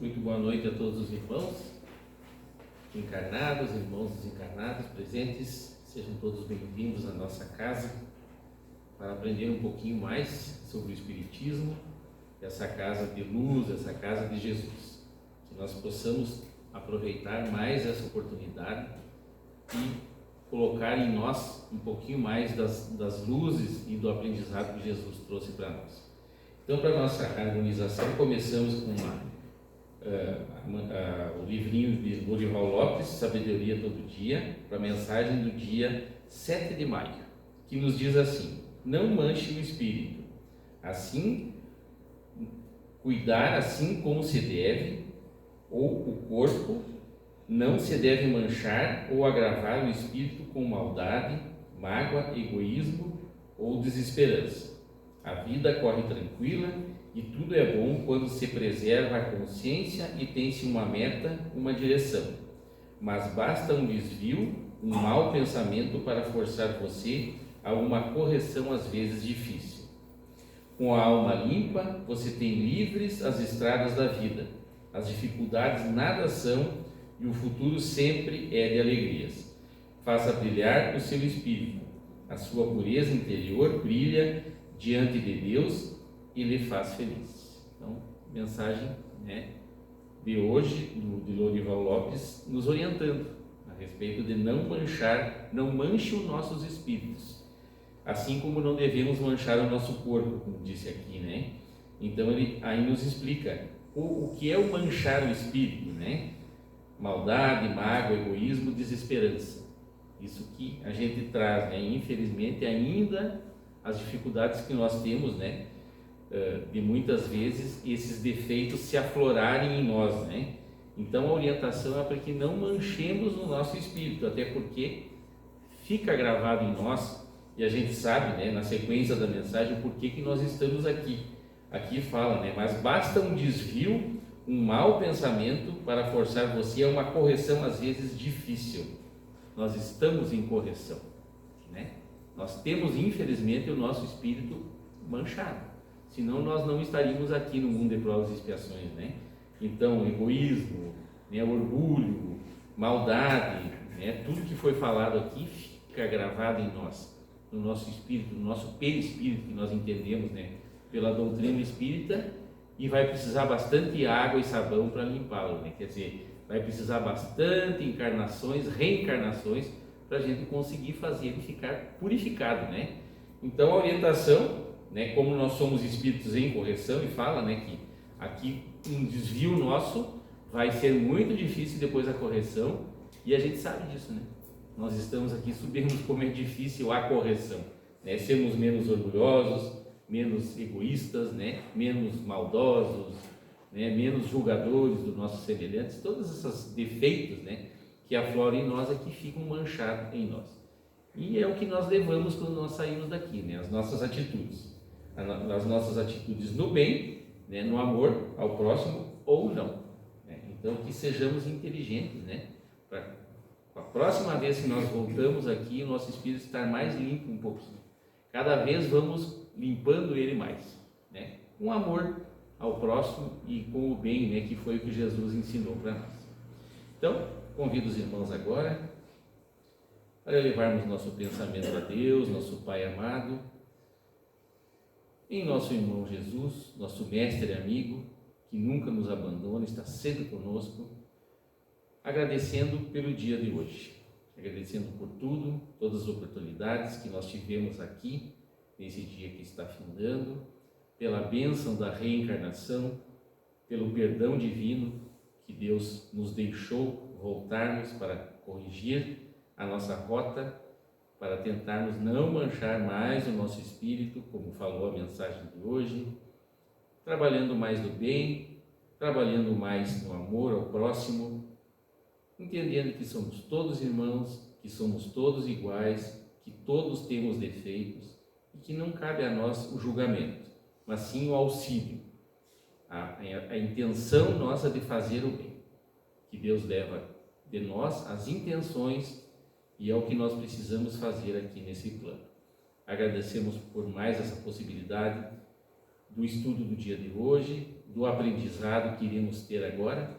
muito boa noite a todos os irmãos encarnados, irmãos desencarnados, presentes. Sejam todos bem-vindos à nossa casa para aprender um pouquinho mais sobre o Espiritismo, essa casa de luz, essa casa de Jesus. Que nós possamos aproveitar mais essa oportunidade e colocar em nós um pouquinho mais das luzes e do aprendizado que Jesus trouxe para nós. Então, para a nossa harmonização, começamos com o livrinho de Lorival Lopes, Sabedoria Todo Dia, para a mensagem do dia 7 de maio, que nos diz assim: não manche o espírito, assim, cuidar assim como se deve, ou o corpo, não se deve manchar ou agravar o espírito com maldade, mágoa, egoísmo ou desesperança. A vida corre tranquila e tudo é bom quando se preserva a consciência e tem-se uma meta, uma direção. Mas basta um desvio, um mau pensamento para forçar você a uma correção às vezes difícil. Com a alma limpa, você tem livres as estradas da vida. As dificuldades nada são e o futuro sempre é de alegrias. Faça brilhar o seu espírito. A sua pureza interior brilha diante de Deus e lhe faz feliz. Então, mensagem de hoje, de Lorival Lopes, nos orientando a respeito de não manche os nossos espíritos, assim como não devemos manchar o nosso corpo, como disse aqui, né? Então, ele aí nos explica o que é o manchar o espírito, né? Maldade, mágoa, egoísmo, desesperança. Isso que a gente traz, né? Infelizmente, ainda as dificuldades que nós temos, né? De muitas vezes esses defeitos se aflorarem em nós, né? Então a orientação é para que não manchemos o nosso espírito, até porque fica gravado em nós e a gente sabe, né? Na sequência da mensagem, por que nós estamos aqui. Aqui fala, né? Mas basta um desvio, um mau pensamento para forçar você a uma correção às vezes difícil. Nós estamos em correção, né? Nós temos, infelizmente, o nosso espírito manchado, senão nós não estaríamos aqui no mundo de provas e expiações, né? Então, egoísmo, né, orgulho, maldade, né, tudo que foi falado aqui fica gravado em nós, no nosso espírito, no nosso perispírito, que nós entendemos, né, pela doutrina espírita, e vai precisar bastante água e sabão para limpá-lo, né? Quer dizer, vai precisar bastante encarnações, reencarnações, para a gente conseguir fazer ele ficar purificado, né? Então a orientação, né, como nós somos espíritos em correção, e fala, né, que aqui um desvio nosso vai ser muito difícil depois da correção, e a gente sabe disso, né? Nós estamos aqui, sabemos como é difícil a correção, né? Sermos menos orgulhosos, menos egoístas, né? Menos maldosos, né? Menos julgadores dos nossos semelhantes, todos esses defeitos, né, que afloram em nós é que ficam manchados em nós. E é o que nós levamos quando nós saímos daqui, né? As nossas atitudes. As nossas atitudes no bem, né? No amor ao próximo ou não. Né? Então, que sejamos inteligentes, né? Para a próxima vez que nós voltamos aqui, o nosso espírito estar mais limpo um pouquinho. Cada vez vamos limpando ele mais, né? Com amor ao próximo e com o bem, né? Que foi o que Jesus ensinou para nós. Então, convido os irmãos agora para levarmos nosso pensamento a Deus, nosso Pai amado, em nosso irmão Jesus, nosso mestre e amigo, que nunca nos abandona, está sempre conosco, agradecendo pelo dia de hoje, agradecendo por tudo, todas as oportunidades que nós tivemos aqui, nesse dia que está findando, pela bênção da reencarnação, pelo perdão divino que Deus nos deixou voltarmos para corrigir a nossa rota, para tentarmos não manchar mais o nosso espírito, como falou a mensagem de hoje, trabalhando mais no bem, trabalhando mais no amor ao próximo, entendendo que somos todos irmãos, que somos todos iguais, que todos temos defeitos e que não cabe a nós o julgamento, mas sim o auxílio, a intenção nossa de fazer o bem, que Deus leva de nós as intenções e é o que nós precisamos fazer aqui nesse plano. Agradecemos por mais essa possibilidade do estudo do dia de hoje, do aprendizado que iremos ter agora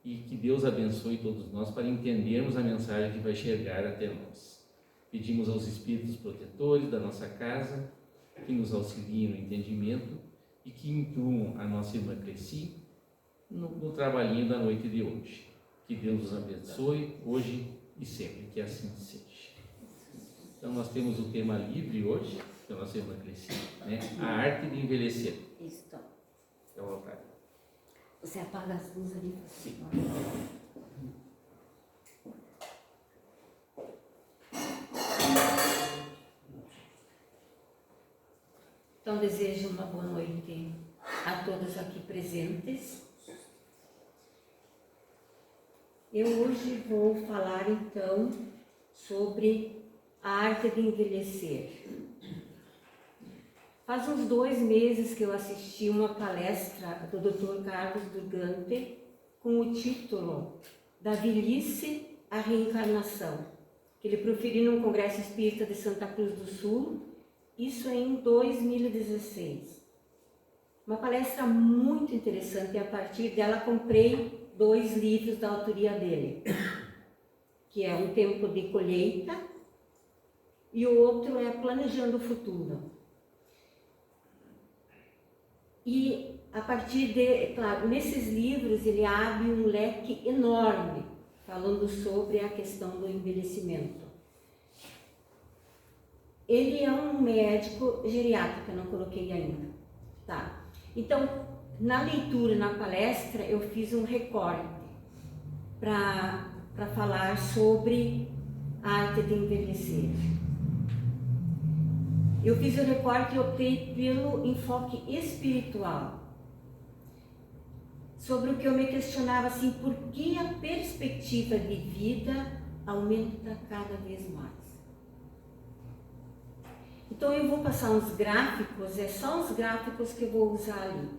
e que Deus abençoe todos nós para entendermos a mensagem que vai chegar até nós. Pedimos aos espíritos protetores da nossa casa que nos auxiliem no entendimento e que incluam a nossa irmã Cleci no trabalhinho da noite de hoje. Que Deus nos abençoe hoje e sempre, que assim seja. Então nós temos o tema livre hoje, da nossa irmã Cleci, né? A arte de envelhecer. Isso. Fique à vontade. Você apaga as luzes ali? Sim. Então desejo uma boa noite a todos aqui presentes. Eu hoje vou falar então sobre a arte de envelhecer. Faz uns 2 meses que eu assisti uma palestra do Dr. Carlos Durgante com o título Da Velhice à Reencarnação, que ele proferiu no Congresso Espírita de Santa Cruz do Sul, isso em 2016. Uma palestra muito interessante e a partir dela comprei 2 livros da autoria dele, que é Um Tempo de Colheita e o outro é Planejando o Futuro. E a partir de, claro, nesses livros ele abre um leque enorme falando sobre a questão do envelhecimento. Ele é um médico geriátrico, eu não coloquei ainda, tá? Então, na leitura, na palestra, eu fiz um recorte para falar sobre a arte de envelhecer. Eu fiz o recorte e optei pelo enfoque espiritual, sobre o que eu me questionava assim, por que a perspectiva de vida aumenta cada vez mais. Então eu vou passar uns gráficos, é só os gráficos que eu vou usar ali,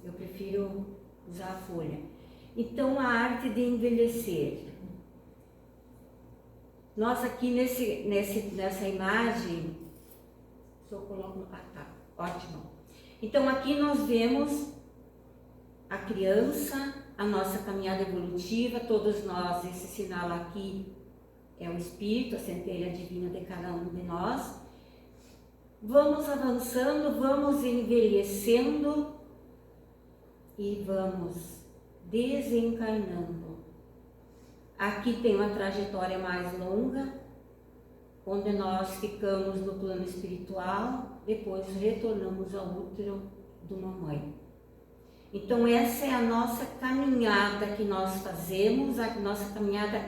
eu prefiro usar a folha. Então a arte de envelhecer. Nós aqui nessa imagem, só coloco no... tá, ótimo. Então aqui nós vemos a criança, a nossa caminhada evolutiva, todos nós, esse sinal aqui é o espírito, a centelha divina de cada um de nós. Vamos avançando, vamos envelhecendo e vamos desencarnando. Aqui tem uma trajetória mais longa, onde nós ficamos no plano espiritual, depois retornamos ao útero de uma mãe. Então essa é a nossa caminhada que nós fazemos, a nossa caminhada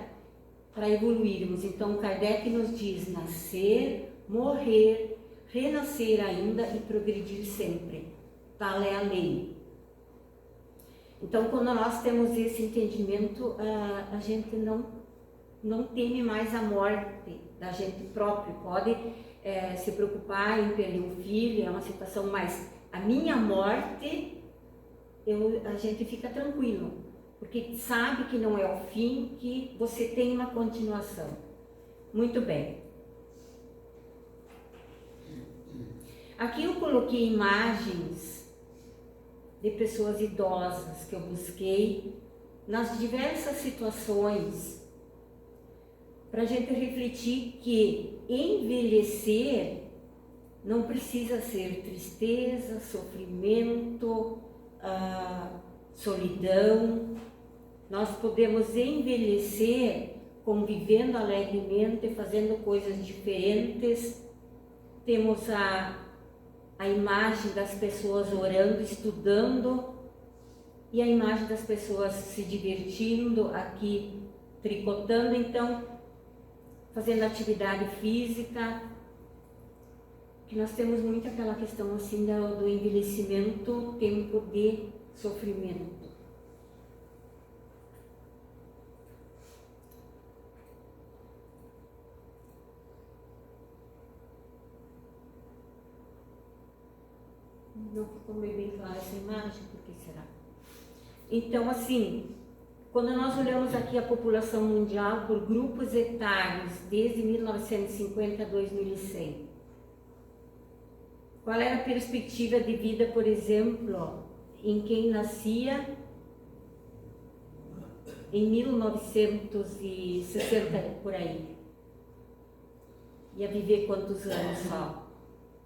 para evoluirmos. Então Kardec nos diz nascer, morrer, renascer ainda e progredir sempre. Tal é a lei. Então quando nós temos esse entendimento, a gente não teme mais a morte da gente próprio. Pode se preocupar em perder um filho, é uma situação, mas a minha morte, a gente fica tranquilo, porque sabe que não é o fim, que você tem uma continuação. Muito bem. Aqui eu coloquei imagens de pessoas idosas que eu busquei nas diversas situações, para a gente refletir que envelhecer não precisa ser tristeza, sofrimento, solidão. Nós podemos envelhecer convivendo alegremente, fazendo coisas diferentes. Temos a imagem das pessoas orando, estudando, e a imagem das pessoas se divertindo aqui, tricotando, então fazendo atividade física, que nós temos muito aquela questão assim do envelhecimento, tempo de sofrimento. Não ficou bem clara essa imagem, por que será? Então, assim, quando nós olhamos aqui a população mundial por grupos etários, desde 1950 a 2100, qual era a perspectiva de vida, por exemplo, em quem nascia em 1960, por aí. Ia viver quantos anos só,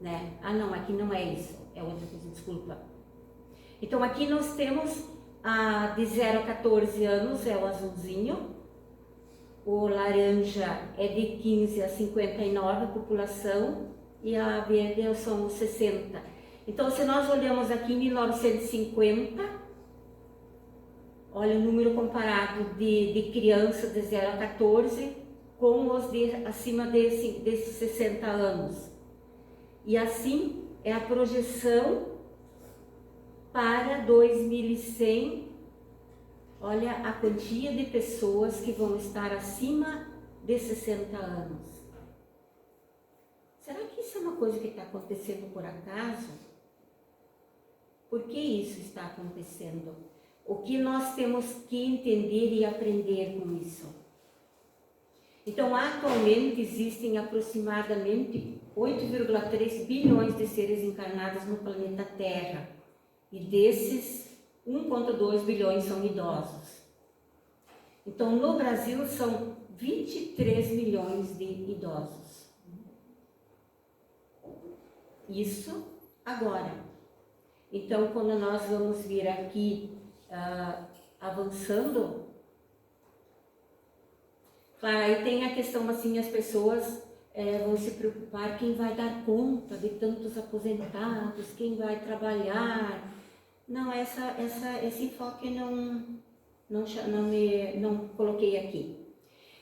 né? Ah, não, aqui não é isso, é outra coisa, desculpa. Então, aqui nós temos de 0 a 14 anos, é o azulzinho. O laranja é de 15 a 59 a população e a verde são os 60. Então, se nós olhamos aqui em 1950, olha o número comparado de crianças de 0 a 14 com os acima desses 60 anos. E assim é a projeção para 2100. Olha a quantia de pessoas que vão estar acima de 60 anos. Será que isso é uma coisa que está acontecendo por acaso? Por que isso está acontecendo? O que nós temos que entender e aprender com isso? Então, atualmente existem aproximadamente 8,3 bilhões de seres encarnados no planeta Terra. E desses, 1,2 bilhões são idosos. Então, no Brasil, são 23 milhões de idosos. Isso agora. Então, quando nós vamos vir aqui avançando, claro, aí tem a questão assim, as pessoas vão se preocupar quem vai dar conta de tantos aposentados, quem vai trabalhar. Não, esse enfoque não coloquei aqui.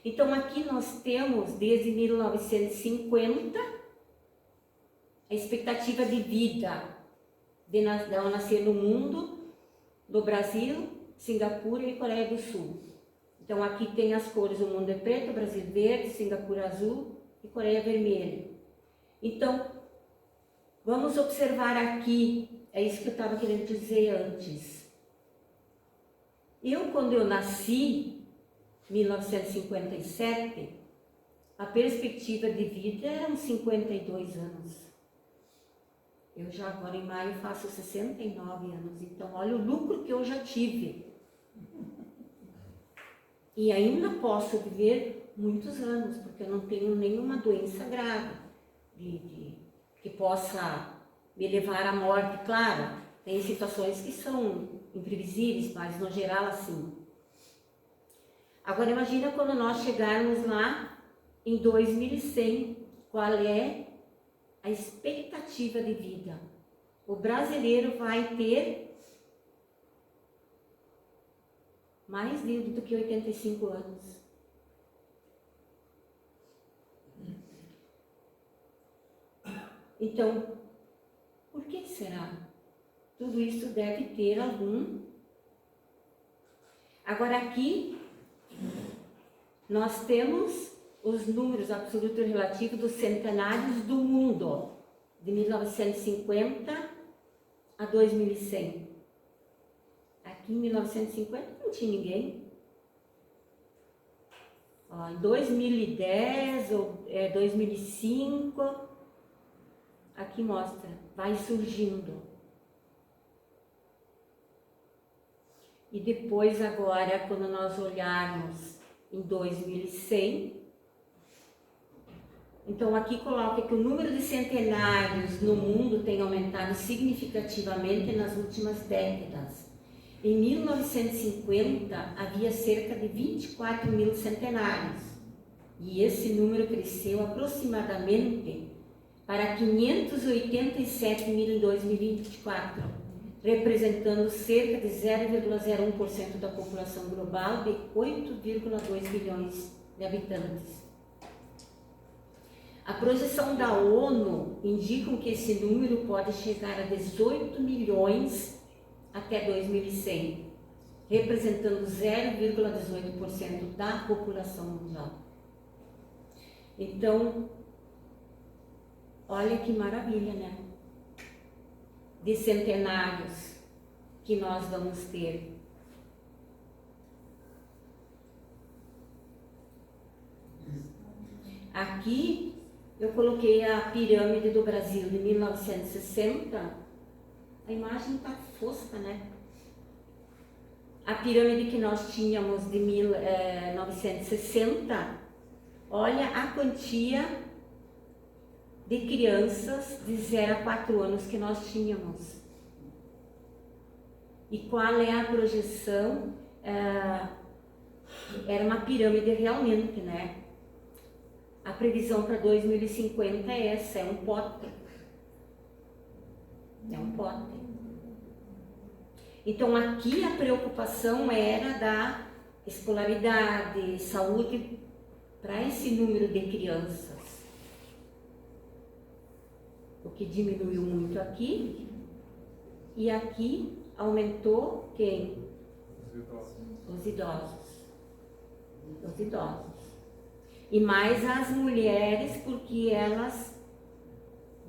Então, aqui nós temos, desde 1950, a expectativa de vida ao nascer no mundo, do Brasil, Singapura e Coreia do Sul. Então, aqui tem as cores, o mundo é preto, o Brasil verde, Singapura azul e Coreia vermelha. Então, vamos observar aqui. É isso que eu estava querendo dizer antes. Quando eu nasci, em 1957, a perspectiva de vida era uns 52 anos. Eu já agora em maio faço 69 anos. Então, olha o lucro que eu já tive. E ainda posso viver muitos anos, porque eu não tenho nenhuma doença grave que possa me levar à morte. Claro, tem situações que são imprevisíveis, mas no geral assim. Agora imagina quando nós chegarmos lá em 2100, qual é a expectativa de vida? O brasileiro vai ter mais do que 85 anos. Então, por que será? Tudo isso deve ter algum. Agora aqui, nós temos os números absolutos e relativos dos centenários do mundo, de 1950 a 2100. Aqui em 1950 não tinha ninguém. Ó, em 2010 ou 2005... Aqui mostra, vai surgindo. E depois agora, quando nós olharmos em 2100, então aqui coloca que o número de centenários no mundo tem aumentado significativamente nas últimas décadas. Em 1950 havia cerca de 24 mil centenários. E esse número cresceu aproximadamente para 587 mil em 2024, representando cerca de 0,01% da população global de 8,2 bilhões de habitantes. A projeção da ONU indica que esse número pode chegar a 18 milhões até 2100, representando 0,18% da população mundial. Então, olha que maravilha, né? De centenários que nós vamos ter. Aqui eu coloquei a pirâmide do Brasil de 1960 A imagem está fosca, né? A pirâmide que nós tínhamos de 1960, olha a quantia de crianças de 0 a 4 anos que nós tínhamos. E qual é a projeção? Era uma pirâmide realmente, né? A previsão para 2050 é essa, é um pote. É um pote. Então aqui a preocupação era da escolaridade, saúde para esse número de crianças. O que diminuiu muito aqui, e aqui aumentou quem? Os idosos. Os idosos. E mais as mulheres, porque elas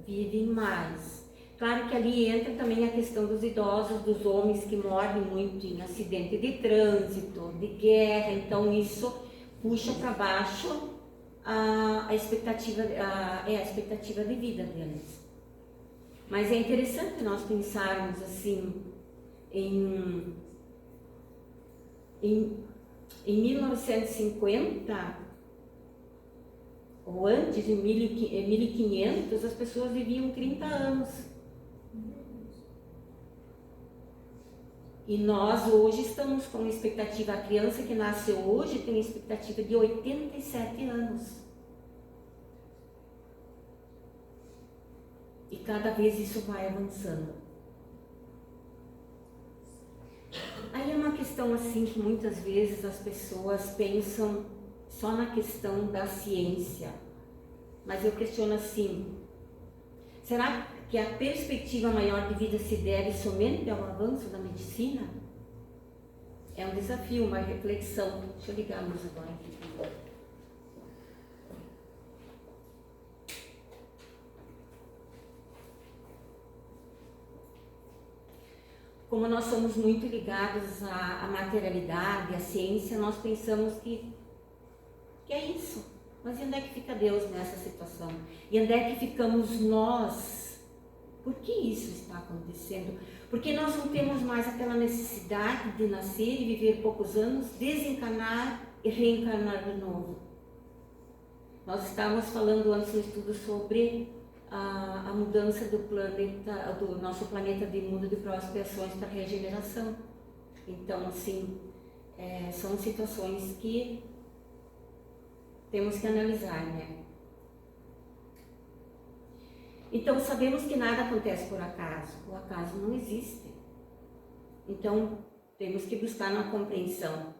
vivem mais. Claro que ali entra também a questão dos idosos, dos homens que morrem muito em acidente de trânsito, de guerra, então isso puxa para baixo a expectativa de vida deles. Mas é interessante nós pensarmos assim em 1950 ou antes, em 1500, as pessoas viviam 30 anos. E nós hoje estamos com expectativa, a criança que nasce hoje tem expectativa de 87 anos. E cada vez isso vai avançando. Aí é uma questão assim que muitas vezes as pessoas pensam só na questão da ciência. Mas eu questiono assim, será que a perspectiva maior de vida se deve somente ao avanço da medicina? É um desafio, uma reflexão. Deixa eu ligar a luz agora aqui. Como nós somos muito ligados à materialidade, à ciência, nós pensamos que é isso. Mas e onde é que fica Deus nessa situação? E onde é que ficamos nós? Por que isso está acontecendo? Porque nós não temos mais aquela necessidade de nascer e viver poucos anos, desencarnar e reencarnar de novo. Nós estávamos falando antes no estudo sobre a mudança do planeta, do nosso planeta de mundo de provações para regeneração. Então, assim, são situações que temos que analisar, né? Então, sabemos que nada acontece por acaso. O acaso não existe. Então, temos que buscar uma compreensão.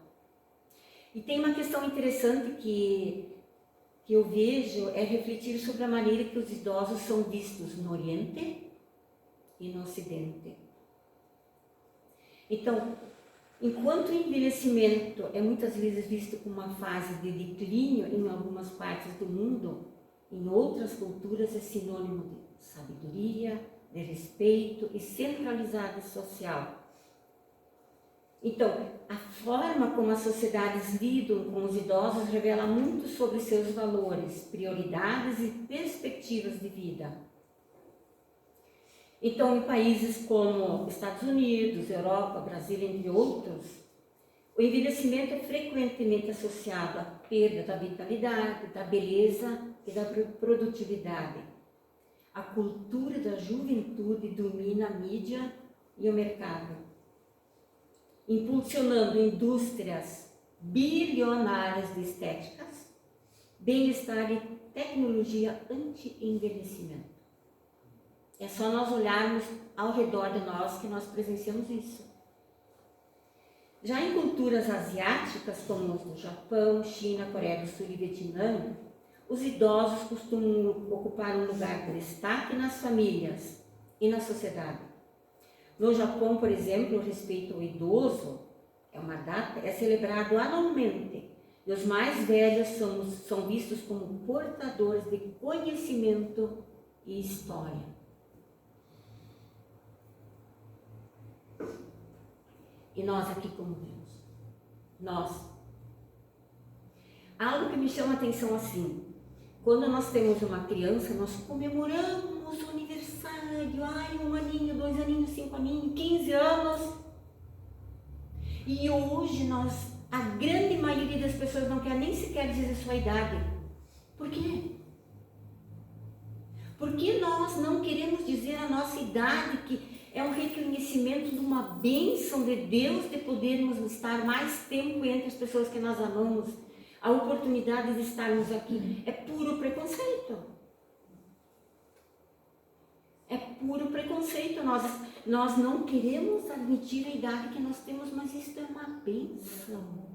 E tem uma questão interessante que eu vejo, é refletir sobre a maneira que os idosos são vistos no Oriente e no Ocidente. Então, enquanto o envelhecimento é muitas vezes visto como uma fase de declínio em algumas partes do mundo, em outras culturas é sinônimo de sabedoria, de respeito e centralidade social. Então, a forma como as sociedades lidam com os idosos revela muito sobre seus valores, prioridades e perspectivas de vida. Então, em países como Estados Unidos, Europa, Brasil, entre outros, o envelhecimento é frequentemente associado à perda da vitalidade, da beleza e da produtividade. A cultura da juventude domina a mídia e o mercado, impulsionando indústrias bilionárias de estéticas, bem-estar e tecnologia anti-envelhecimento. É só nós olharmos ao redor de nós que nós presenciamos isso. Já em culturas asiáticas, como no Japão, China, Coreia do Sul e Vietnã, os idosos costumam ocupar um lugar de destaque nas famílias e na sociedade. No Japão, por exemplo, o respeito ao idoso é celebrado anualmente, e os mais velhos são vistos como portadores de conhecimento e história. E nós aqui como vemos? Nós. Algo que me chama a atenção assim, quando nós temos uma criança, nós comemoramos o aniversário idade, ai, 1 aninho, 2 aninhos, 5 aninhos, 15 anos. E hoje a grande maioria das pessoas não quer nem sequer dizer a sua idade. Por quê? Porque nós não queremos dizer a nossa idade, que é um reconhecimento de uma bênção de Deus de podermos estar mais tempo entre as pessoas que nós amamos. A oportunidade de estarmos aqui é puro preconceito. É puro preconceito. Nós não queremos admitir a idade que nós temos, mas isso é uma bênção.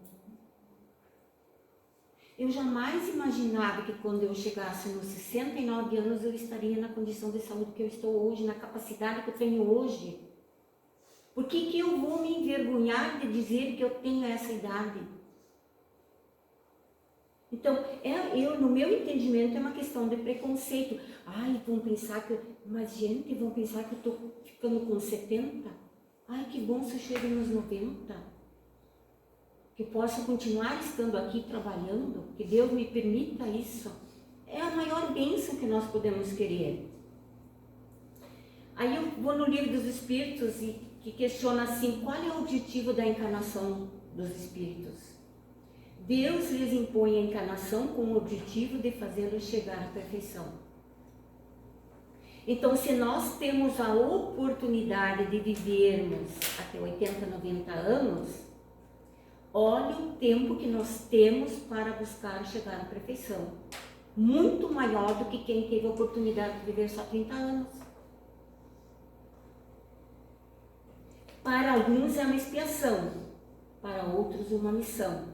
Eu jamais imaginava que quando eu chegasse nos 69 anos eu estaria na condição de saúde que eu estou hoje, na capacidade que eu tenho hoje. Por que eu vou me envergonhar de dizer que eu tenho essa idade? Então, no meu entendimento, é uma questão de preconceito. Ai, vão pensar que mas gente, vão pensar que eu estou ficando com 70. Ai, que bom se eu chego nos 90. Que possa continuar estando aqui trabalhando, que Deus me permita isso. É a maior bênção que nós podemos querer. Aí eu vou no Livro dos Espíritos e que questiona assim, qual é o objetivo da encarnação dos espíritos? Deus lhes impõe a encarnação com o objetivo de fazê-los chegar à perfeição. Então, se nós temos a oportunidade de vivermos até 80, 90 anos, olhe o tempo que nós temos para buscar chegar à perfeição. Muito maior do que quem teve a oportunidade de viver só 30 anos. Para alguns é uma expiação, para outros uma missão.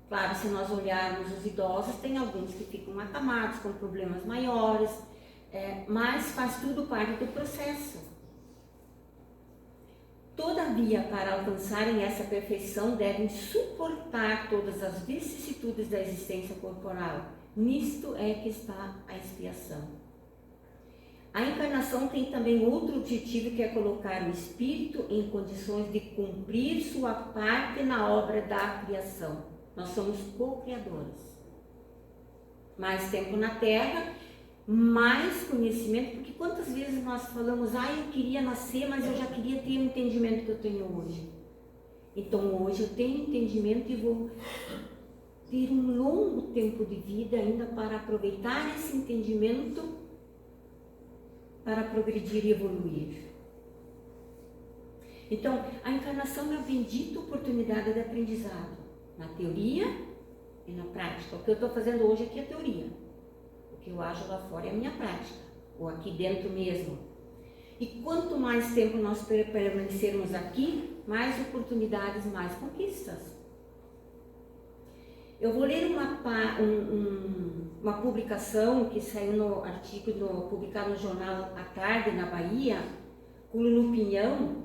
Claro, se nós olharmos os idosos, tem alguns que ficam acamados com problemas maiores, mas faz tudo parte do processo. Todavia, para alcançarem essa perfeição, devem suportar todas as vicissitudes da existência corporal. Nisto é que está a expiação. A encarnação tem também outro objetivo, que é colocar o espírito em condições de cumprir sua parte na obra da criação. Nós somos co-criadores. Mais tempo na Terra, mais conhecimento, porque quantas vezes nós falamos, eu queria nascer, mas eu já queria ter o entendimento que eu tenho hoje. Então hoje eu tenho entendimento e vou ter um longo tempo de vida ainda para aproveitar esse entendimento para progredir e evoluir. Então, a encarnação é a bendita oportunidade de aprendizado, na teoria e na prática. O que eu estou fazendo hoje aqui é teoria. O que eu acho lá fora é a minha prática, ou aqui dentro mesmo. E quanto mais tempo nós permanecermos aqui, mais oportunidades, mais conquistas. Eu vou ler uma publicação que saiu no artigo publicado no jornal à tarde, na Bahia, com Lulu Pinhão,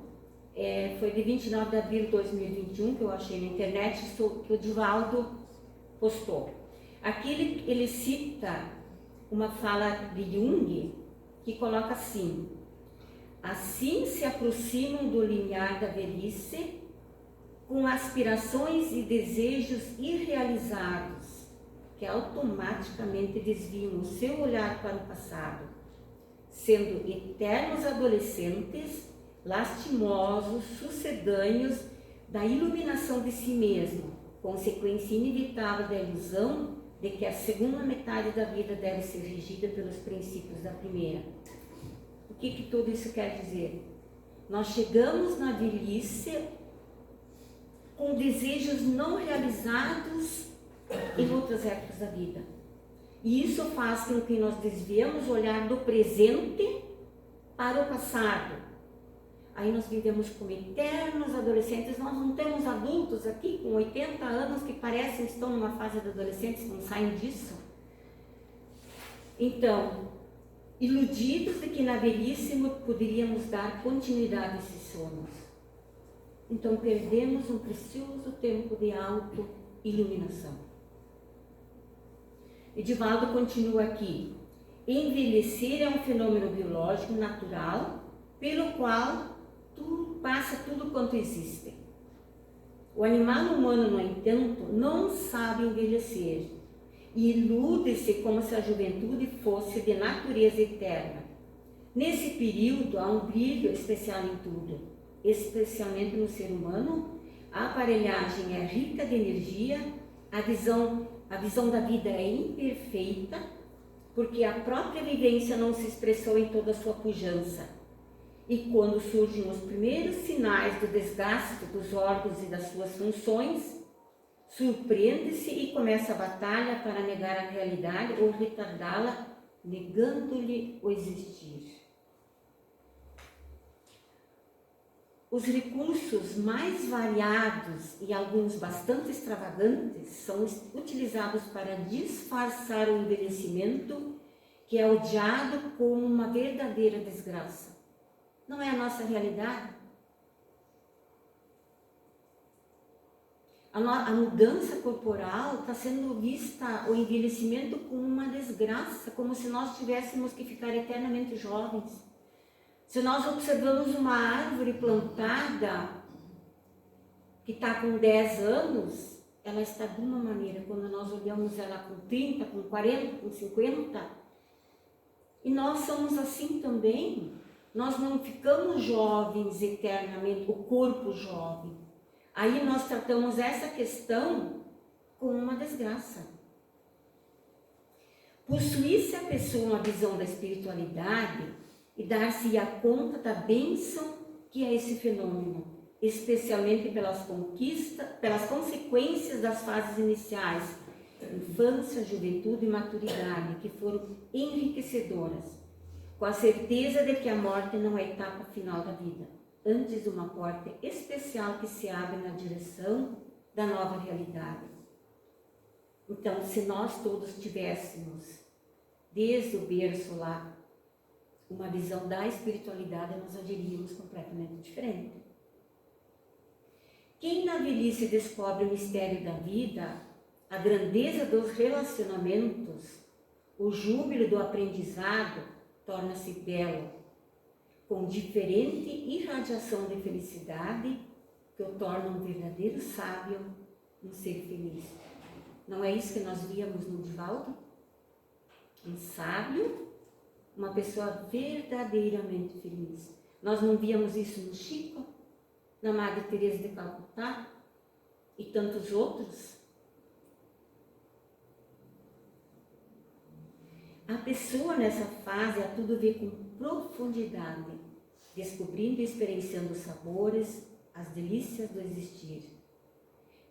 foi de 29 de abril de 2021, que eu achei na internet, que o Divaldo postou. Aqui ele cita uma fala de Jung, que coloca assim: assim se aproximam do limiar da velhice, com aspirações e desejos irrealizados, que automaticamente desviam o seu olhar para o passado, sendo eternos adolescentes, lastimosos, sucedâneos da iluminação de si mesmo, consequência inevitável da ilusão de que a segunda metade da vida deve ser regida pelos princípios da primeira. O que tudo isso quer dizer? Nós chegamos na velhice com desejos não realizados em outras épocas da vida. E isso faz com que nós desviemos o olhar do presente para o passado. Aí nós vivemos como eternos adolescentes. Nós não temos adultos aqui com 80 anos que parecem que estão numa fase de adolescentes, não saem disso. Então, iludidos de que na velhice poderíamos dar continuidade a esses sonhos. Então perdemos um precioso tempo de auto-iluminação. Edivaldo continua aqui: envelhecer é um fenômeno biológico natural, pelo qual passa tudo quanto existe. O animal humano, no entanto, não sabe envelhecer e ilude-se como se a juventude fosse de natureza eterna. Nesse período há um brilho especial em tudo, especialmente no ser humano. A aparelhagem é rica de energia, a visão da vida é imperfeita, porque a própria vivência não se expressou em toda a sua pujança. E quando surgem os primeiros sinais do desgaste dos órgãos e das suas funções, surpreende-se e começa a batalha para negar a realidade ou retardá-la, negando-lhe o existir. Os recursos mais variados e alguns bastante extravagantes são utilizados para disfarçar o envelhecimento, que é odiado como uma verdadeira desgraça. Não é a nossa realidade? A mudança corporal está sendo vista, o envelhecimento, como uma desgraça, como se nós tivéssemos que ficar eternamente jovens. Se nós observamos uma árvore plantada que está com 10 anos, ela está de uma maneira. Quando nós olhamos ela com 30, com 40, com 50, e nós somos assim também. Nós não ficamos jovens eternamente, o corpo jovem. Aí nós tratamos essa questão como uma desgraça. Possuísse a pessoa uma visão da espiritualidade e dar-se-á conta da bênção que é esse fenômeno, especialmente pelas consequências das fases iniciais, infância, juventude e maturidade, que foram enriquecedoras, com a certeza de que a morte não é a etapa final da vida, antes uma porta especial que se abre na direção da nova realidade. Então, se nós todos tivéssemos, desde o berço lá, uma visão da espiritualidade, nós agiríamos completamente diferente. Quem na velhice descobre o mistério da vida, a grandeza dos relacionamentos, o júbilo do aprendizado, torna-se belo, com diferente irradiação de felicidade, que o torna um verdadeiro sábio, um ser feliz. Não é isso que nós víamos no Divaldo? Um sábio, uma pessoa verdadeiramente feliz. Nós não víamos isso no Chico, na Madre Teresa de Calcutá e tantos outros? A pessoa nessa fase a tudo vê com profundidade, descobrindo e experienciando os sabores, as delícias do existir.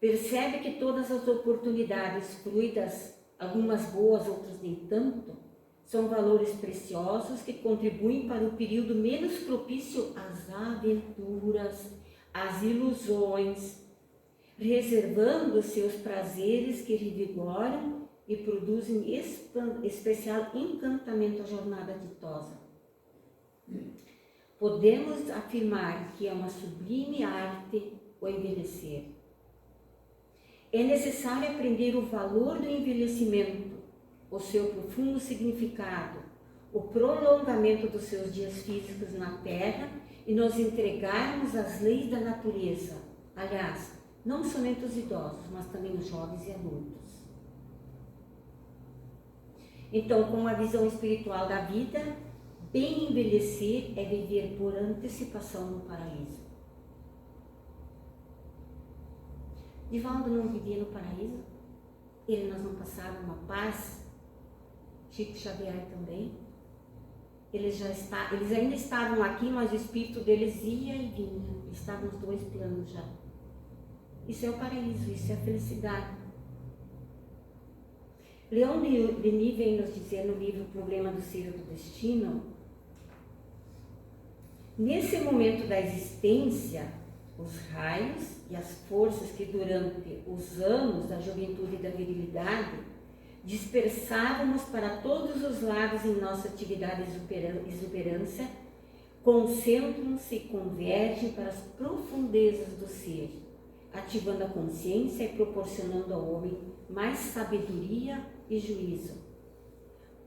Percebe que todas as oportunidades fluidas, algumas boas, outras nem tanto, são valores preciosos que contribuem para o período menos propício às aventuras, às ilusões, reservando seus prazeres que revigoram e produzem especial encantamento à jornada ditosa. Podemos afirmar que é uma sublime arte o envelhecer. É necessário aprender o valor do envelhecimento, o seu profundo significado, o prolongamento dos seus dias físicos na Terra e nos entregarmos às leis da natureza. Aliás, não somente os idosos, mas também os jovens e adultos. Então, com a visão espiritual da vida, bem envelhecer é viver por antecipação no paraíso. Divaldo não vivia no paraíso? Ele não passaram uma paz? Chico Xavier também? Eles ainda estavam aqui, mas o espírito deles ia e vinha. Estavam nos dois planos já. Isso é o paraíso, isso é a felicidade. Leon Denis vem nos dizer no livro O Problema do Ser e do Destino, nesse momento da existência, os raios e as forças que durante os anos da juventude e da virilidade dispersávamos para todos os lados em nossa atividade e exuberância, concentram-se e convergem para as profundezas do ser, ativando a consciência e proporcionando ao homem mais sabedoria e juízo.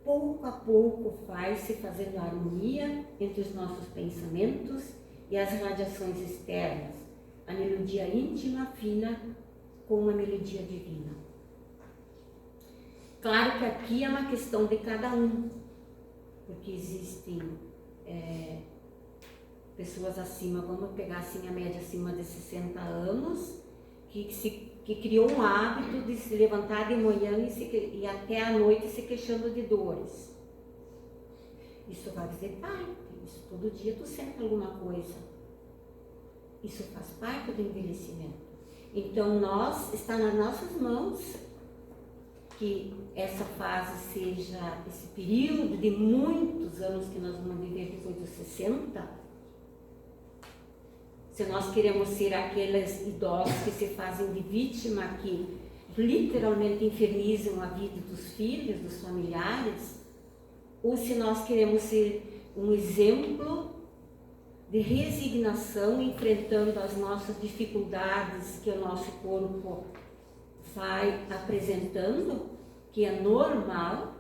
Pouco a pouco vai-se fazendo a harmonia entre os nossos pensamentos e as radiações externas, a melodia íntima fina com uma melodia divina. Claro que aqui é uma questão de cada um, porque existem pessoas acima, vamos pegar assim a média acima de 60 anos, que criou um hábito de se levantar de manhã e até à noite se queixando de dores. Isso vai dizer, pai, isso todo dia tu sente alguma coisa. Isso faz parte do envelhecimento. Então está nas nossas mãos que essa fase seja esse período de muitos anos que nós vamos viver depois dos 60. Se nós queremos ser aqueles idosos que se fazem de vítima, que literalmente infernizam a vida dos filhos, dos familiares, ou se nós queremos ser um exemplo de resignação, enfrentando as nossas dificuldades que o nosso corpo vai apresentando, que é normal.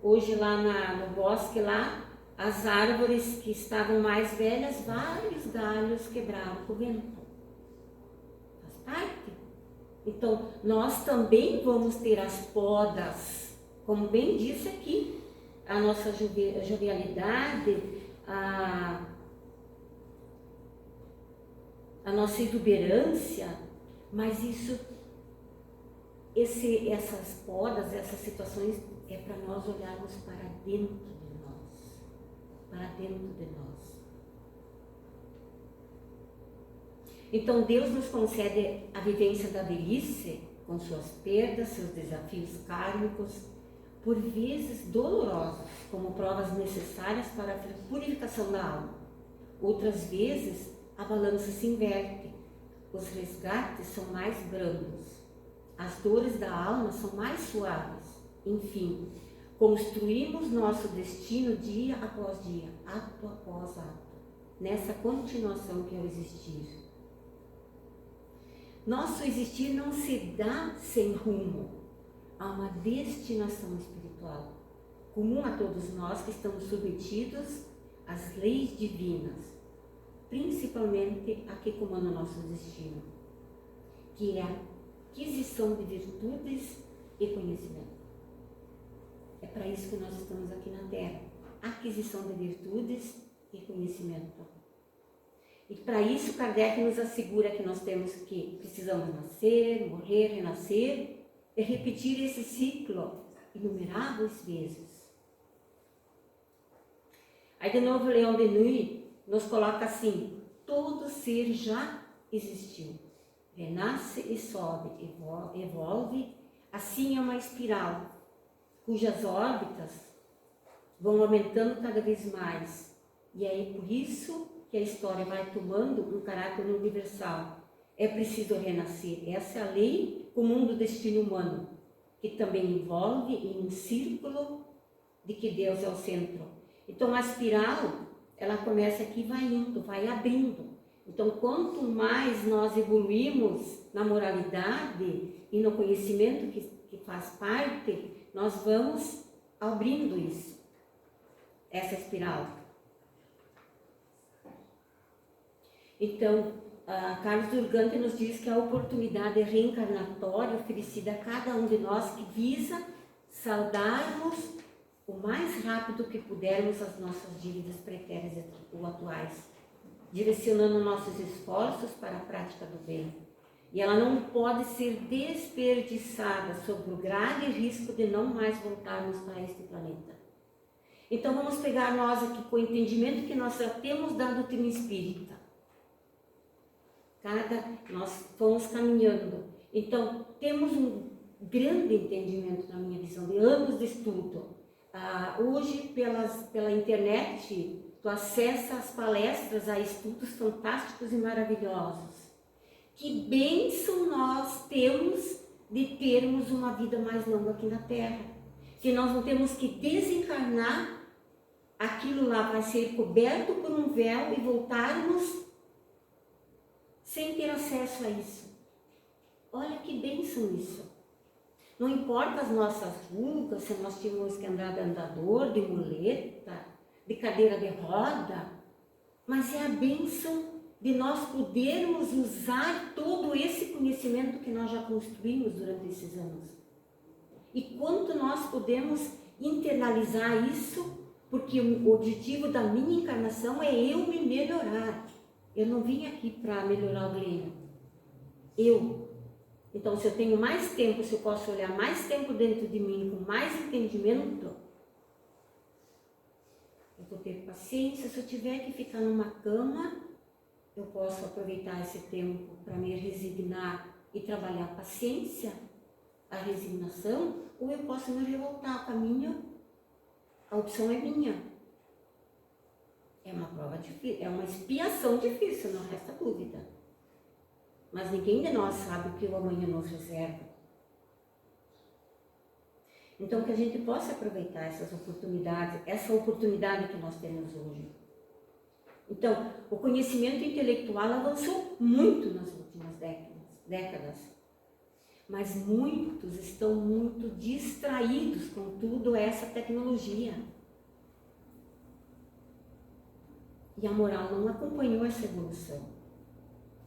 Hoje lá no bosque, lá, as árvores que estavam mais velhas, vários galhos quebraram com o vento. Faz parte. Então, nós também vamos ter as podas, como bem disse aqui, a nossa jovialidade, a nossa exuberância, mas essas podas, essas situações, é para nós olharmos para dentro de nós, para dentro de nós. Então Deus nos concede a vivência da velhice, com suas perdas, seus desafios kármicos, por vezes dolorosos, como provas necessárias para a purificação da alma. Outras vezes, a balança se inverte, os resgates são mais brandos, as dores da alma são mais suaves. Enfim, construímos nosso destino dia após dia, ato após ato, nessa continuação que é o existir. Nosso existir não se dá sem rumo, há uma destinação espiritual, comum a todos nós que estamos submetidos às leis divinas, principalmente a que comanda o nosso destino, que é a aquisição de virtudes e conhecimento. É para isso que nós estamos aqui na Terra, aquisição de virtudes e conhecimento. E para isso Kardec nos assegura que precisamos nascer, morrer, renascer e repetir esse ciclo inumeráveis vezes. Aí de novo Leon Denis nos coloca assim: todo ser já existiu, renasce e sobe, evolve, assim é uma espiral, cujas órbitas vão aumentando cada vez mais. E aí por isso que a história vai tomando um caráter universal. É preciso renascer. Essa é a lei comum do destino humano, que também envolve em um círculo de que Deus é o centro. Então a espiral, ela começa aqui e vai indo, vai abrindo. Então quanto mais nós evoluímos na moralidade e no conhecimento que faz parte, nós vamos abrindo isso, essa espiral. Então, Carlos Durgante nos diz que a oportunidade reencarnatória oferecida a cada um de nós que visa saudarmos o mais rápido que pudermos as nossas dívidas pretéritas ou atuais, direcionando nossos esforços para a prática do bem. E ela não pode ser desperdiçada sob o grave risco de não mais voltarmos para este planeta. Então vamos pegar nós aqui com o entendimento que nós já temos da doutrina espírita. Nós vamos caminhando. Então temos um grande entendimento, na minha visão, de anos de estudo. Hoje pela internet tu acessa as palestras a estudos fantásticos e maravilhosos. Que bênção nós temos de termos uma vida mais longa aqui na Terra. Que nós não temos que desencarnar, aquilo lá vai ser coberto por um véu e voltarmos sem ter acesso a isso. Olha que bênção isso. Não importa as nossas rugas, se nós tínhamos que andar de andador, de muleta, de cadeira de roda, mas é a bênção de nós podermos usar todo esse conhecimento que nós já construímos durante esses anos. E quanto nós podemos internalizar isso Porque o objetivo da minha encarnação é eu me melhorar. Eu não vim aqui para melhorar o Glênio. Então, se eu tenho mais tempo, se eu posso olhar mais tempo dentro de mim, com mais entendimento, eu vou ter paciência. Se eu tiver que ficar numa cama, eu posso aproveitar esse tempo para me resignar e trabalhar a paciência, a resignação, ou eu posso me revoltar. O caminho, a opção é minha. É uma prova difícil, é uma expiação difícil, não resta dúvida. Mas ninguém de nós sabe o que o amanhã nos reserva. Então, que a gente possa aproveitar essas oportunidades, essa oportunidade que nós temos hoje. Então, o conhecimento intelectual avançou muito nas últimas décadas. Mas muitos estão muito distraídos com toda essa tecnologia. E a moral não acompanhou essa evolução.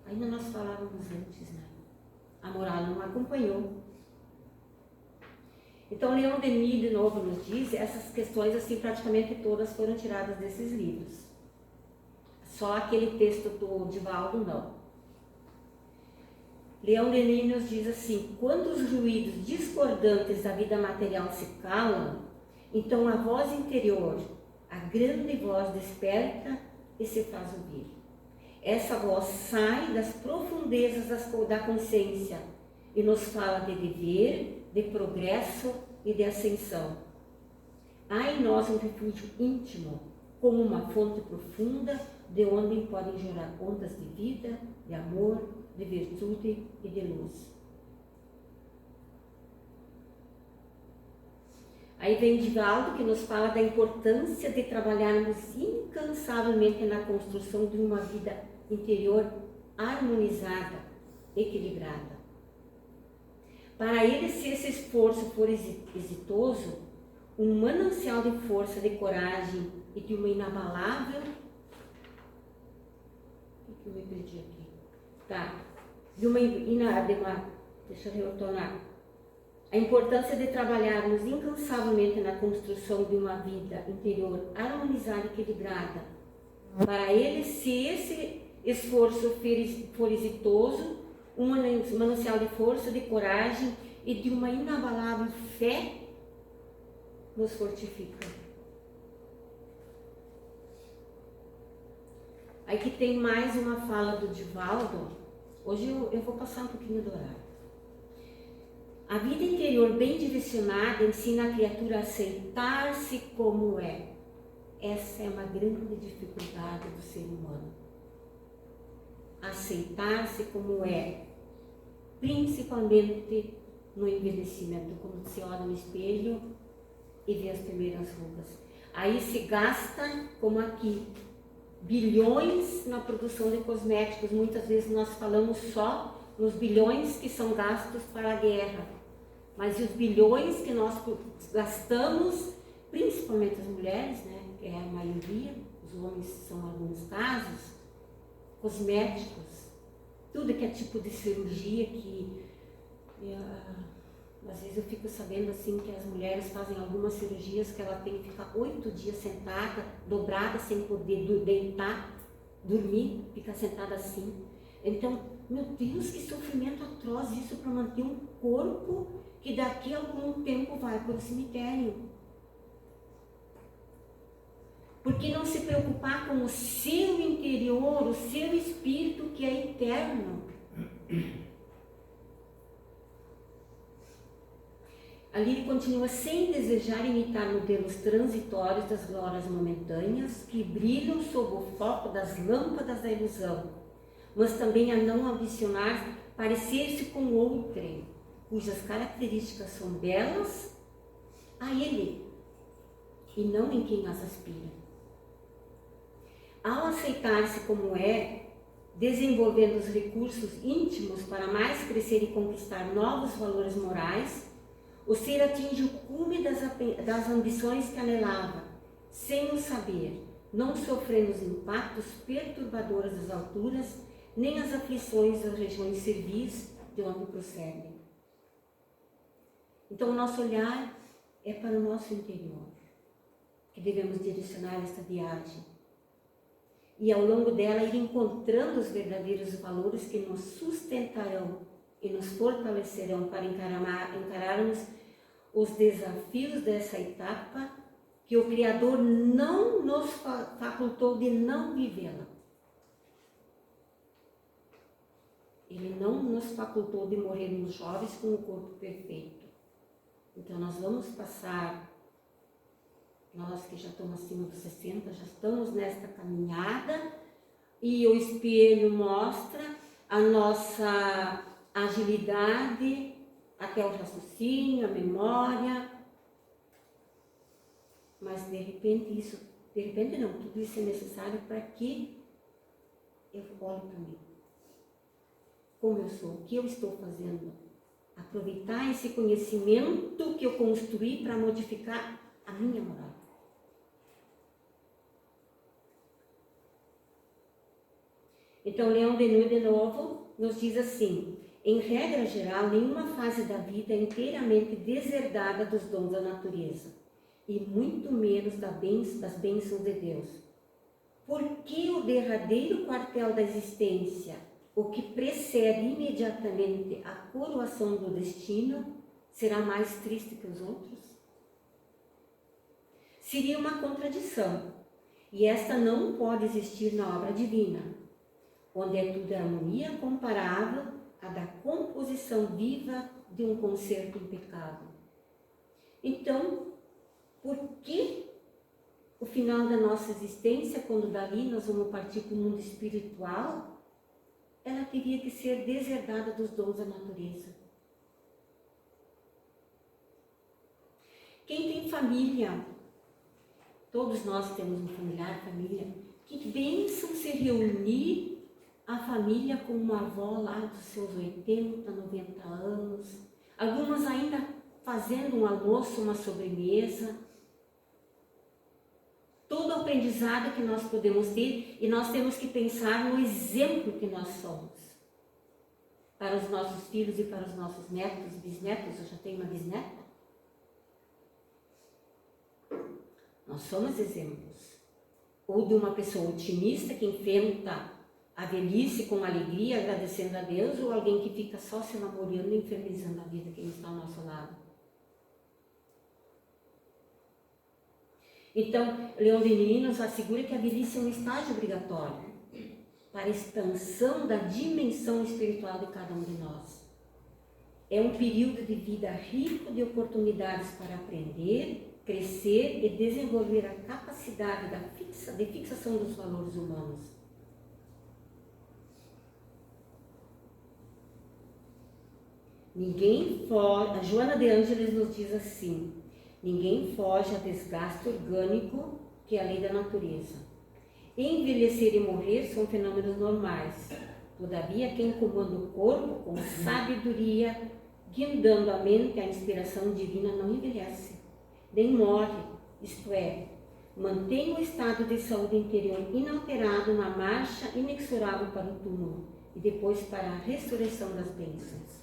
Ainda nós falávamos antes, né? A moral não acompanhou. Então, Leon Denis, de novo, nos diz, essas questões, assim, praticamente todas foram tiradas desses livros. Só aquele texto do Divaldo, não. Leon Denis nos diz assim: quando os ruídos discordantes da vida material se calam, então a voz interior, a grande voz, desperta e se faz ouvir. Essa voz sai das profundezas da consciência e nos fala de dever, de progresso e de ascensão. Há em nós um refúgio íntimo, como uma fonte profunda, de onde podem jorrar ondas de vida, de amor, de virtude e de luz. Aí vem Divaldo, que nos fala da importância de trabalharmos incansavelmente na construção de uma vida interior harmonizada, equilibrada. Para ele, se esse esforço for exitoso, um manancial de força, de coragem e de uma inabalável... O que eu me perdi aqui? Tá. Deixa eu retornar. A importância de trabalharmos incansavelmente na construção de uma vida interior harmonizada e equilibrada. Para ele, se esse esforço for exitoso, um manancial de força, de coragem e de uma inabalável fé nos fortifica. Aí que tem mais uma fala do Divaldo. Hoje eu vou passar um pouquinho do horário. A vida interior bem direcionada ensina a criatura a aceitar-se como é. Essa é uma grande dificuldade do ser humano. Aceitar-se como é, principalmente no envelhecimento, quando se olha no espelho e vê as primeiras rugas. Aí se gasta, como aqui, bilhões na produção de cosméticos. Muitas vezes nós falamos só nos bilhões que são gastos para a guerra, mas e os bilhões que nós gastamos, principalmente as mulheres, né, que é a maioria, os homens são alguns casos, cosméticos, tudo que é tipo de cirurgia que às vezes eu fico sabendo assim que as mulheres fazem algumas cirurgias que ela tem que ficar 8 dias sentada, dobrada, sem poder deitar, dormir, ficar sentada assim. Então, meu Deus, que sofrimento atroz isso para manter um corpo que daqui a algum tempo vai para o cemitério. Por que não se preocupar com o seu interior, o seu espírito que é eterno? Ali ele continua: sem desejar imitar modelos transitórios das glórias momentâneas que brilham sob o foco das lâmpadas da ilusão, mas também a não ambicionar parecer-se com outrem, cujas características são belas a ele e não em quem as aspira. Ao aceitar-se como é, desenvolvendo os recursos íntimos para mais crescer e conquistar novos valores morais, o ser atinge o cume das ambições que anelava, sem o saber, não sofrendo os impactos perturbadores das alturas, nem as aflições das regiões servis de onde procedem. Então, o nosso olhar é para o nosso interior. que devemos direcionar esta viagem. E ao longo dela ir encontrando os verdadeiros valores que nos sustentarão e nos fortalecerão para encararmos os desafios dessa etapa que o Criador não nos facultou de não vivê-la. Ele não nos facultou de morrermos jovens com o corpo perfeito. Então nós vamos passar, nós que já estamos acima dos 60, já estamos nesta caminhada, e o espelho mostra a nossa agilidade, até o raciocínio, a memória, mas de repente tudo isso é necessário para que eu olhe para mim. Como eu sou, o que eu estou fazendo? Aproveitar esse conhecimento que eu construí para modificar a minha moral. Então, Leon Denis, de novo, nos diz assim: em regra geral, nenhuma fase da vida é inteiramente deserdada dos dons da natureza, e muito menos das bênçãos de Deus. Porque o derradeiro quartel da existência, o que precede imediatamente a coroação do destino, será mais triste que os outros? Seria uma contradição, e esta não pode existir na obra divina, onde é tudo harmonia comparável à da composição viva de um concerto impecável. Então, por que o final da nossa existência, quando dali nós vamos partir para o mundo espiritual, ela teria que ser deserdada dos dons da natureza? Quem tem família, todos nós temos um familiar, família, que bênção se reunir a família com uma avó lá dos seus 80, 90 anos, algumas ainda fazendo um almoço, uma sobremesa. Todo o aprendizado que nós podemos ter, e nós temos que pensar no exemplo que nós somos para os nossos filhos e para os nossos netos, bisnetos. Eu já tenho uma bisneta. Nós somos exemplos. Ou de uma pessoa otimista que enfrenta a velhice com alegria, agradecendo a Deus, ou alguém que fica só se namorando e infernizando a vida que está ao nosso lado. Então, Leon Denis nos assegura que a velhice é um estágio obrigatório para a expansão da dimensão espiritual de cada um de nós. É um período de vida rico de oportunidades para aprender, crescer e desenvolver a capacidade de fixação dos valores humanos. A Joana de Ângeles nos diz assim: ninguém foge a desgaste orgânico, que é a lei da natureza. Envelhecer e morrer são fenômenos normais. Todavia, quem comanda o corpo com sabedoria, guindando a mente à inspiração divina, não envelhece, nem morre, isto é, mantém o estado de saúde interior inalterado na marcha inexorável para o túmulo e depois para a ressurreição das bênçãos.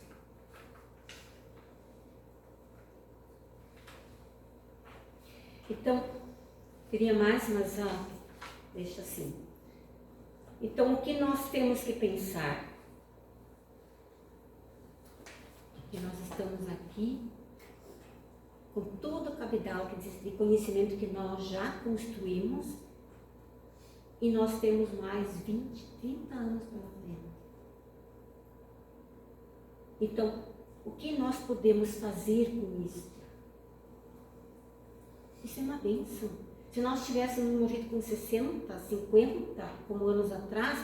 Então, teria mais, mas deixa assim. Então, o que nós temos que pensar? Que nós estamos aqui com todo o cabedal de conhecimento que nós já construímos, e nós temos mais 20, 30 anos pela frente. Então, o que nós podemos fazer com isso? Isso é uma bênção. Se nós tivéssemos morrido com 60, 50, como anos atrás,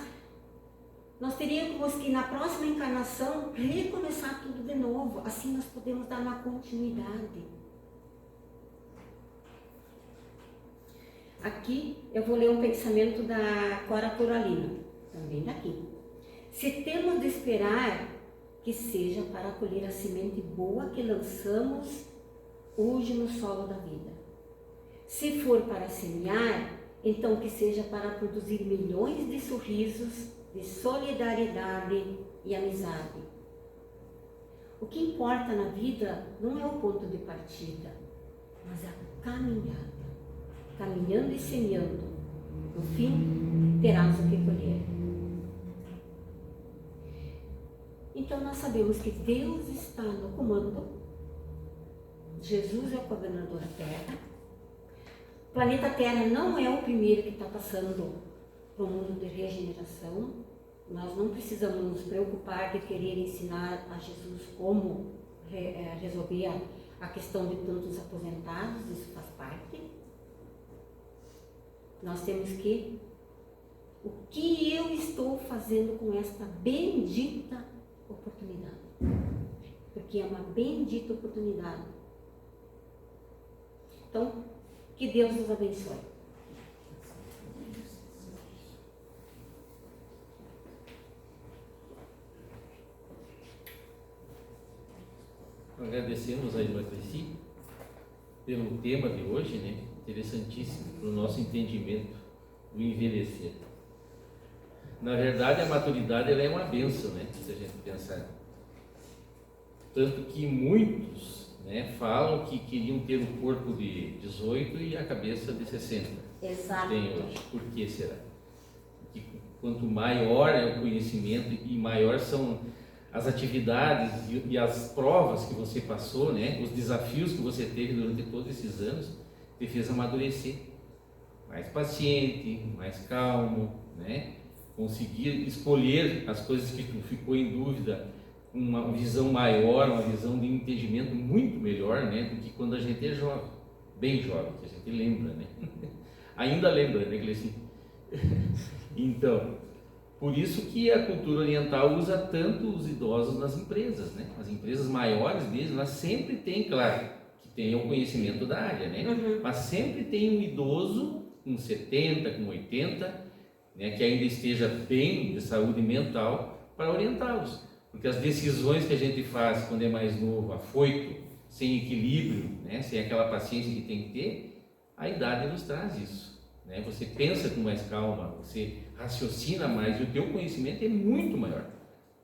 nós teríamos que, na próxima encarnação, recomeçar tudo de novo. Assim nós podemos dar uma continuidade. Aqui eu vou ler um pensamento da Cora Coralina, também daqui. Se temos de esperar que seja para colher a semente boa que lançamos hoje no solo da vida. Se for para semear, então que seja para produzir milhões de sorrisos, de solidariedade e amizade. O que importa na vida não é o ponto de partida, mas a caminhada. caminhando e semeando, no fim terás o que colher. Então nós sabemos que Deus está no comando, Jesus é o governador da Terra, o planeta Terra não é o primeiro que está passando para o mundo de regeneração. Nós não precisamos nos preocupar de querer ensinar a Jesus como resolver a questão de tantos aposentados, isso faz parte. Nós temos que, o que eu estou fazendo com esta bendita oportunidade? Porque é uma bendita oportunidade. Então, que Deus nos abençoe. Agradecemos a irmã Cleci pelo tema de hoje, né? Interessantíssimo para o nosso entendimento do envelhecer. Na verdade, a maturidade ela é uma bênção, né? Se a gente pensar. Tanto que muitos, né, falam que queriam ter o corpo de 18 e a cabeça de 60. Exato. Tem hoje. Por que será? Porque quanto maior é o conhecimento e maior são as atividades e as provas que você passou, né, os desafios que você teve durante todos esses anos, te fez amadurecer. Mais paciente, mais calmo, né? Conseguir escolher as coisas que tu ficou em dúvida, uma visão maior, uma visão de entendimento muito melhor, né, do que quando a gente é jovem, bem jovem, que a gente lembra, né? Ainda lembra, né, Cleci? Então, por isso que a cultura oriental usa tanto os idosos nas empresas, né? As empresas maiores mesmo, elas sempre têm, claro, que tem o conhecimento da área, né? Mas sempre tem um idoso com 70, com 80, né, que ainda esteja bem de saúde mental para orientá-los. Porque as decisões que a gente faz quando é mais novo, afoito, sem equilíbrio, né, sem aquela paciência que tem que ter, a idade nos traz isso. Né? Você pensa com mais calma, você raciocina mais e o teu conhecimento é muito maior.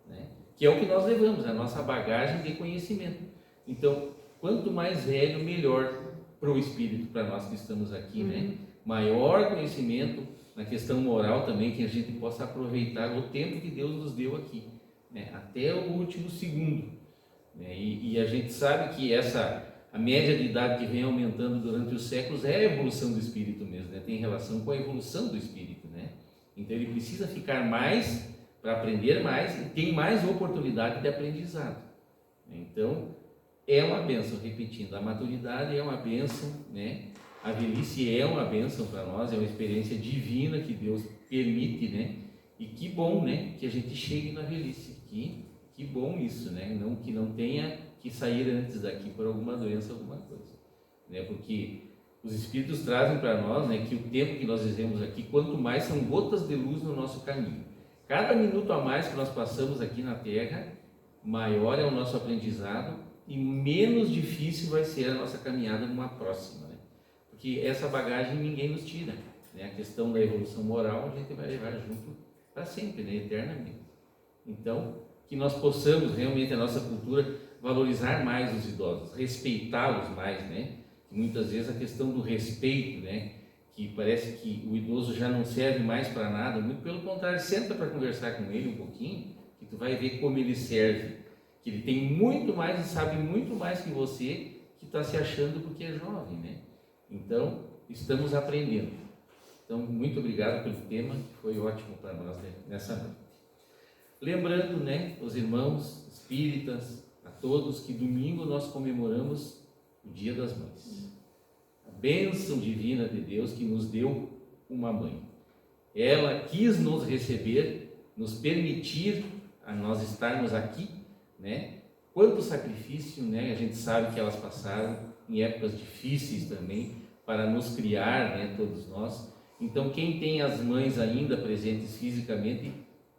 Né? Que é o que nós levamos, a nossa bagagem de conhecimento. Então, quanto mais velho, melhor para o espírito, para nós que estamos aqui. Né? Maior conhecimento na questão moral também, que a gente possa aproveitar o tempo que Deus nos deu aqui. Né, até o último segundo, né, e a gente sabe que a média de idade que vem aumentando durante os séculos é a evolução do espírito mesmo, né, tem relação com a evolução do espírito, né, então ele precisa ficar mais para aprender mais e tem mais oportunidade de aprendizado. Então é uma bênção, repetindo, a maturidade é uma bênção, né, a velhice é uma bênção para nós, é uma experiência divina que Deus permite, né. E que bom, né, que a gente chegue na velhice, que bom isso, né, não, que não tenha que sair antes daqui por alguma doença, alguma coisa, né, porque os Espíritos trazem para nós, né, que o tempo que nós vivemos aqui, quanto mais são gotas de luz no nosso caminho. Cada minuto a mais que nós passamos aqui na Terra, maior é o nosso aprendizado e menos difícil vai ser a nossa caminhada numa próxima, né, porque essa bagagem ninguém nos tira, né, a questão da evolução moral a gente vai levar junto para sempre, né? Eternamente. Então, que nós possamos realmente a nossa cultura valorizar mais os idosos, respeitá-los mais, né? Muitas vezes a questão do respeito, né? Que parece que o idoso já não serve mais para nada, muito pelo contrário, senta para conversar com ele um pouquinho, que tu vai ver como ele serve, que ele tem muito mais e sabe muito mais que você, que está se achando porque é jovem, né? Então, estamos aprendendo. Então, muito obrigado pelo tema, que foi ótimo para nós nessa noite. Lembrando, né, os irmãos espíritas, a todos, que domingo nós comemoramos o Dia das Mães. A bênção divina de Deus que nos deu uma mãe. Ela quis nos receber, nos permitir a nós estarmos aqui, né? Quanto sacrifício, né? A gente sabe que elas passaram em épocas difíceis também para nos criar, né, todos nós. Então, quem tem as mães ainda presentes fisicamente,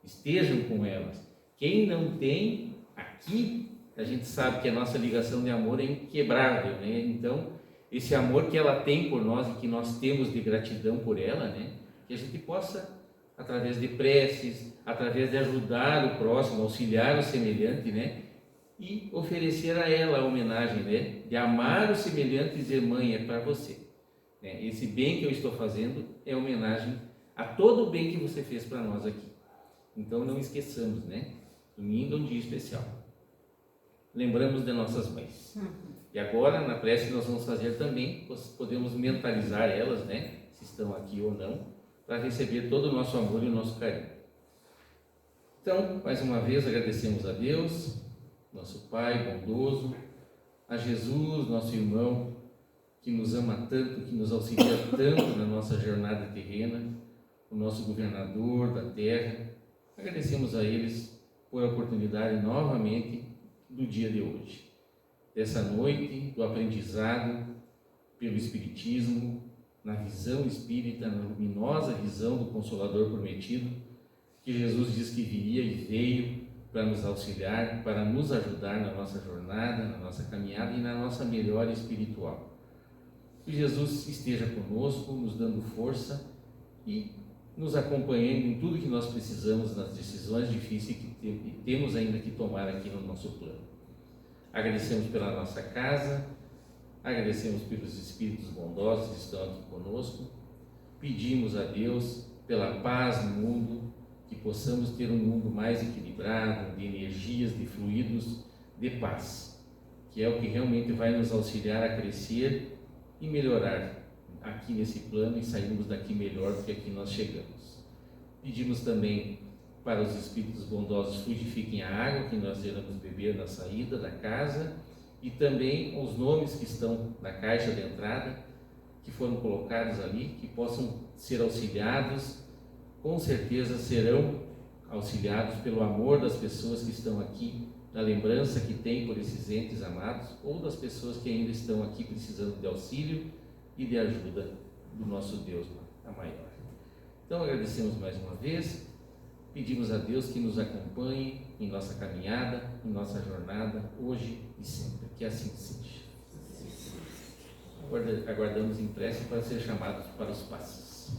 estejam com elas. Quem não tem, aqui, a gente sabe que a nossa ligação de amor é inquebrável, né? Então, esse amor que ela tem por nós e que nós temos de gratidão por ela, né? Que a gente possa, através de preces, através de ajudar o próximo, auxiliar o semelhante, né? E oferecer a ela a homenagem, né? De amar o semelhante e dizer, mãe, é para você. né? Esse bem que eu estou fazendo é homenagem a todo o bem que você fez para nós aqui. Então não esqueçamos, né? Domingo é um dia especial. Lembramos de nossas mães. E agora, na prece, nós vamos fazer também, podemos mentalizar elas, né? Se estão aqui ou não, para receber todo o nosso amor e o nosso carinho. Então, mais uma vez, agradecemos a Deus, nosso Pai bondoso, a Jesus, nosso irmão, que nos ama tanto, que nos auxilia tanto na nossa jornada terrena, o nosso governador da terra. Agradecemos a eles por a oportunidade novamente do dia de hoje, dessa noite do aprendizado pelo Espiritismo, na visão espírita, na luminosa visão do Consolador prometido, que Jesus diz que viria e veio para nos auxiliar, para nos ajudar na nossa jornada, na nossa caminhada e na nossa melhora espiritual. Que Jesus esteja conosco, nos dando força e nos acompanhando em tudo que nós precisamos nas decisões difíceis que temos ainda que tomar aqui no nosso plano. Agradecemos pela nossa casa, agradecemos pelos Espíritos bondosos que estão aqui conosco, pedimos a Deus pela paz no mundo, que possamos ter um mundo mais equilibrado, de energias, de fluidos, de paz, que é o que realmente vai nos auxiliar a crescer e melhorar aqui nesse plano e sairmos daqui melhor do que aqui nós chegamos. Pedimos também para os Espíritos bondosos fluidifiquem a água que nós iremos beber na saída da casa e também os nomes que estão na caixa de entrada, que foram colocados ali, que possam ser auxiliados, com certeza serão auxiliados pelo amor das pessoas que estão aqui, da lembrança que tem por esses entes amados, ou das pessoas que ainda estão aqui precisando de auxílio e de ajuda do nosso Deus, a maior. Então agradecemos mais uma vez, pedimos a Deus que nos acompanhe em nossa caminhada, em nossa jornada, hoje e sempre, que assim seja. Aguardamos em prece para ser chamados para os passos.